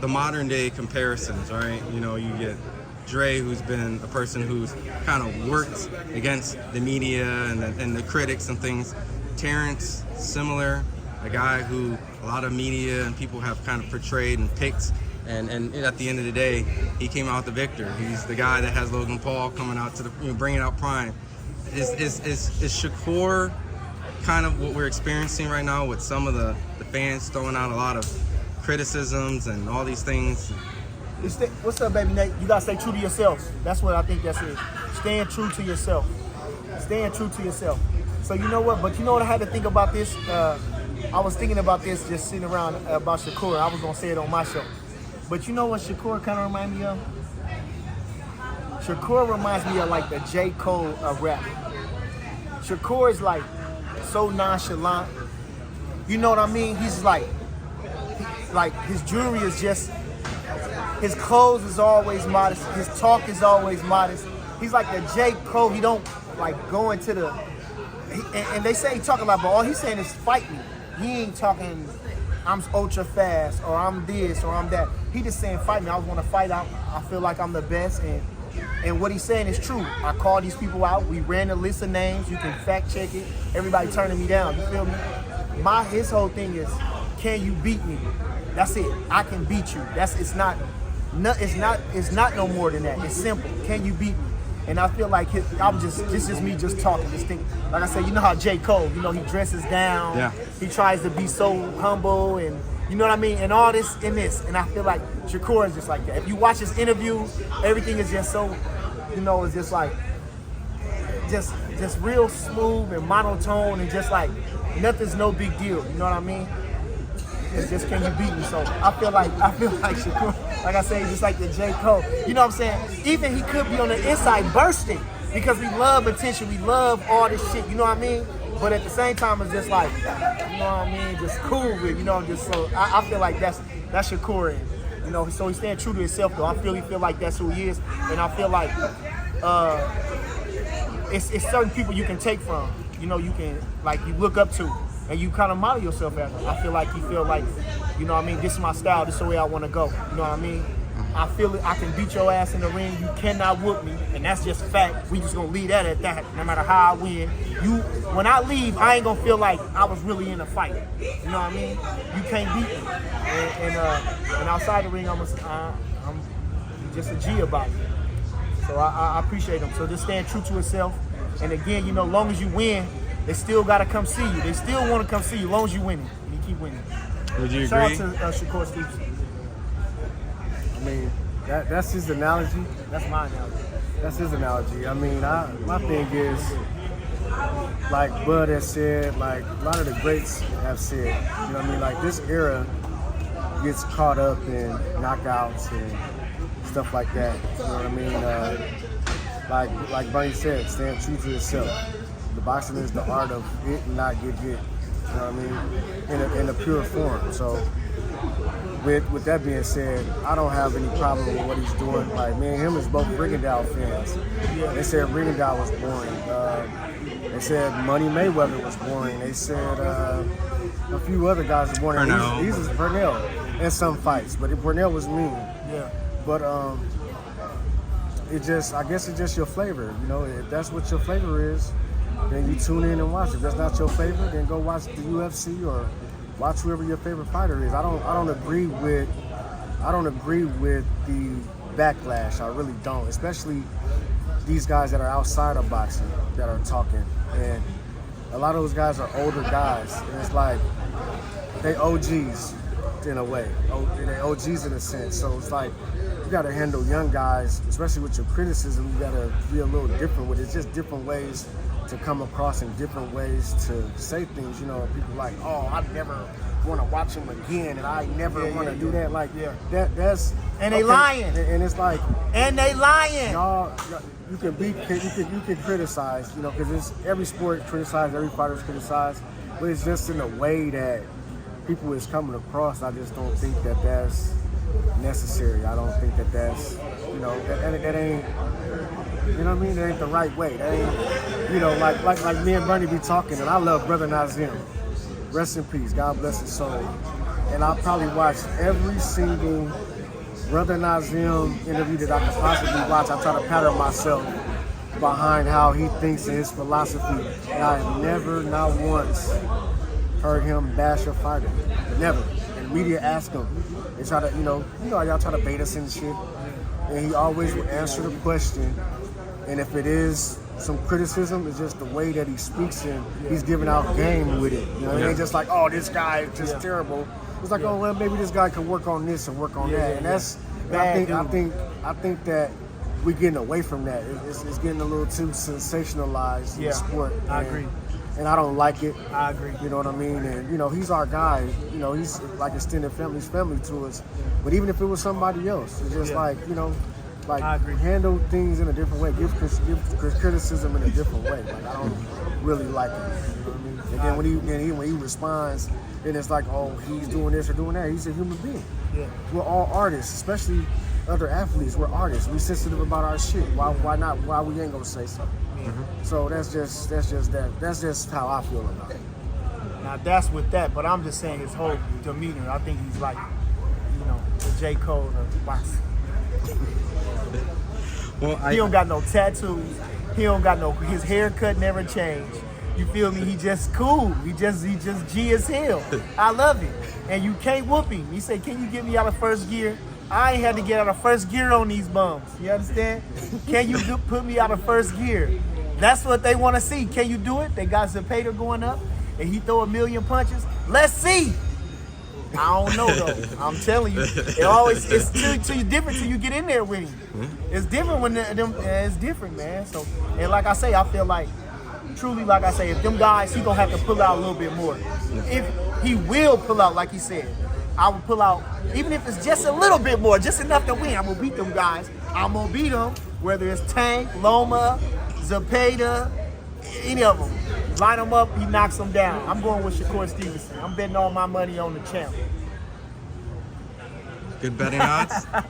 the modern day comparisons, right? You know, you get Dre, who's been a person who's kind of worked against the media and the critics and things. Terence, similar, a guy who a lot of media and people have kind of portrayed and picked. And at the end of the day, he came out the victor. He's the guy that has Logan Paul coming out to the, bringing out Prime. Is Shakur kind of what we're experiencing right now with some of the fans throwing out a lot of criticisms and all these things? What's up, baby Nate? You gotta stay true to yourself. That's what I think that's it. Staying true to yourself. Staying true to yourself. So you know what? But you know what I had to think about this? I was thinking about this just sitting around about Shakur. I was gonna say it on my show. But you know what Shakur kind of reminds me of? Shakur reminds me of like the J. Cole of rap. Shakur is like so nonchalant. You know what I mean? He's like his jewelry is just, his clothes is always modest. His talk is always modest. He's like the J. Cole. He don't like go into the, and they say he talking about, but all he's saying is fight me. He ain't talking, I'm ultra fast or I'm this or I'm that. He just saying fight me. I want to fight out. I feel like I'm the best, and what he's saying is true. I called these people out. We ran a list of names. You can fact check it. Everybody turning me down. You feel me? His whole thing is, can you beat me? That's it. I can beat you. It's not no more than that. It's simple. Can you beat me? And I feel like this is me just talking, just thinking. Like I said, you know how J. Cole, he dresses down. Yeah. He tries to be so humble and, you know what I mean? And all this and this. And I feel like Shakur is just like that. If you watch his interviews, everything is just so, it's just like, just real smooth and monotone and just like, nothing's no big deal. You know what I mean? It's just, can you beat me? So I feel like Shakur, like I say, just like the J. Cole. You know what I'm saying? Even he could be on the inside bursting because we love attention. We love all this shit. You know what I mean? But at the same time, it's just like, you know what I mean? Just cool with, just so I feel like that's Shakur. So he's staying true to himself though. I feel like that's who he is. And I feel like it's certain people you can take from. You can, like, you look up to. And you kind of model yourself after. I feel like you feel like, this is my style, this is the way I want to go. You know what I mean? I feel it, I can beat your ass in the ring, you cannot whoop me, and that's just fact. We just gonna leave that at that, no matter how I win. When I leave, I ain't gonna feel like I was really in a fight. You know what I mean? You can't beat me. And outside the ring, I'm just a G about it. So I appreciate him. So just staying true to himself. And again, long as you win, they still got to come see you. They still want to come see you as long as you winning. And you keep winning. Would you agree? Shout out to Shakur Stevenson. I mean, that's his analogy. That's my analogy. That's his analogy. I mean, my thing is, like Bud has said, like a lot of the greats have said, you know what I mean? Like this era gets caught up in knockouts and stuff like that. You know what I mean? Like Bernie said, staying true to yourself. The boxing is the art of hit and not get hit. You know what I mean? In a pure form. So with that being said, I don't have any problem with what he's doing. Like, me and him is both Rigondeaux fans. They said Rigondeaux was boring. They said Money Mayweather was boring. They said a few other guys were boring. These is Burnell in some fights, but Burnell was mean. Yeah. But I guess it's just your flavor. If that's what your flavor is, then you tune in and watch. If that's not your favorite, then go watch the UFC or watch whoever your favorite fighter is. I don't agree with the backlash. I really don't. Especially these guys that are outside of boxing that are talking. And a lot of those guys are older guys. And it's like they OGs in a way. They OGs in a sense. So it's like you gotta handle young guys, especially with your criticism, you gotta be a little different with it. It's just different ways to come across and different ways to say things. People like, oh, I never want to watch him again, and I never want to do that. Like, that's and they lying, and it's like, and they lying. Y'all, you can criticize, because it's every sport criticized, every fighter's criticized, but it's just in a way that people is coming across. I just don't think that that's necessary. I don't think that that's, that ain't. You know what I mean? That ain't the right way. That ain't, like me and Bernie be talking, and I love Brother Nazim. Rest in peace. God bless his soul. and I probably watched every single Brother Nazim interview that I could possibly watch. I try to pattern myself behind how he thinks and his philosophy. And I never, not once, heard him bash a fighter. Never. And the media ask him. They try to, you know, y'all try to bait us and shit. And he always would answer the question. And if it is some criticism, it's just the way that he speaks and he's giving out game with it. You know, it ain't just like, oh, this guy is just terrible. It's like, oh, well, maybe this guy can work on this and work on that. And that's, I think that we're getting away from that. It's getting a little too sensationalized in the sport. I agree. And I don't like it. I agree. You know what I mean? And, you know, he's our guy. You know, he's like extended family's family to us. But even if it was somebody else, it's just like, you know, like handle things in a different way. Give criticism in a different way. Like, I don't really like it. You know what I mean? And then when he responds, then it's like, oh, he's doing this or doing that. He's a human being. Yeah. We're all artists, especially other athletes. We're artists. We sensitive about our shit. Why not? Why we ain't gonna say something? Mm-hmm. So that's just how I feel about it. Now that's with that, but I'm just saying his whole demeanor. I think he's like, you know, the J. Cole of boxing. Well, he don't got no tattoos. He don't got no. His haircut never changed. You feel me? He just cool. He just G as hell. I love it. And you can't whoop him. He said, "Can you get me out of first gear?" I ain't had to get out of first gear on these bums. You understand? Can you put me out of first gear? That's what they want to see. Can you do it? They got Zepeda going up, and he throw 1,000,000 punches. Let's see. I don't know though. I'm telling you, it's too different till you get in there with him. It's different when it's different, man. So, and like I say, I feel like truly, like I say, if them guys, he gonna have to pull out a little bit more. If he will pull out, like he said, I will pull out, even if it's just a little bit more, just enough to win. I'm gonna beat them guys. I'm gonna beat them, whether it's Tank, Loma, Zepeda, any of them. Line them up, he knocks them down. I'm going with Shakur Stevenson. I'm betting all my money on the champ. Good betting odds. I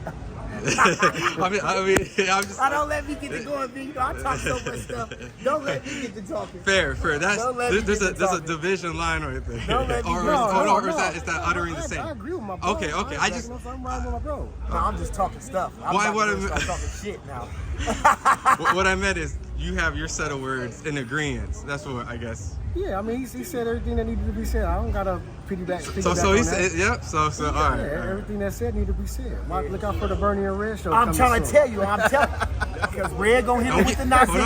don't let me get to going, big. I talk so much stuff. Don't let me get to talking. Fair. There's a division line right there. Don't let me or is that uttering the same? I agree with my bro. Okay. I'm riding with my bro. No, I'm just talking stuff. I'm talking shit now. What I meant is you have your set of words in agreement. That's what I guess. Yeah, I mean, he said everything that needed to be said. I don't gotta piggyback. So he said, yep. So all right. Everything that said needed to be said. Look out for the Bernie and Red show. I'm trying to tell you, because Red gonna hit him with the Nazi,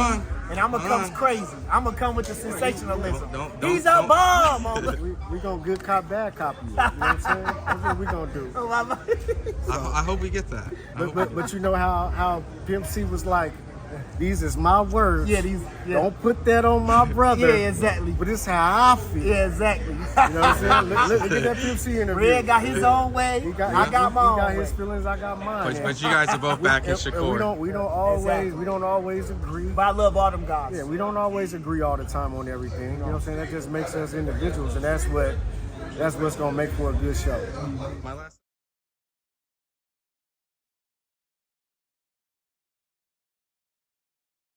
and I'm gonna come crazy. I'm gonna come with the sensationalism. He's a bomb. We gonna good cop, bad cop you. You know what I'm saying? That's what we gonna do. I hope we get that. But you know how Pimp C was like, these is my words. Yeah, Don't put that on my brother. Yeah, exactly. But it's how I feel. Yeah, exactly. You know what I'm saying? Look at that Pimp C interview. Red got his own way. I got my own way. He got his feelings. I got mine. But you guys are both back in Shakur. We don't always agree. But I love all them guys. Yeah, we don't always agree all the time on everything. You know what I'm saying? That just makes us individuals, and that's what's gonna make for a good show. My last.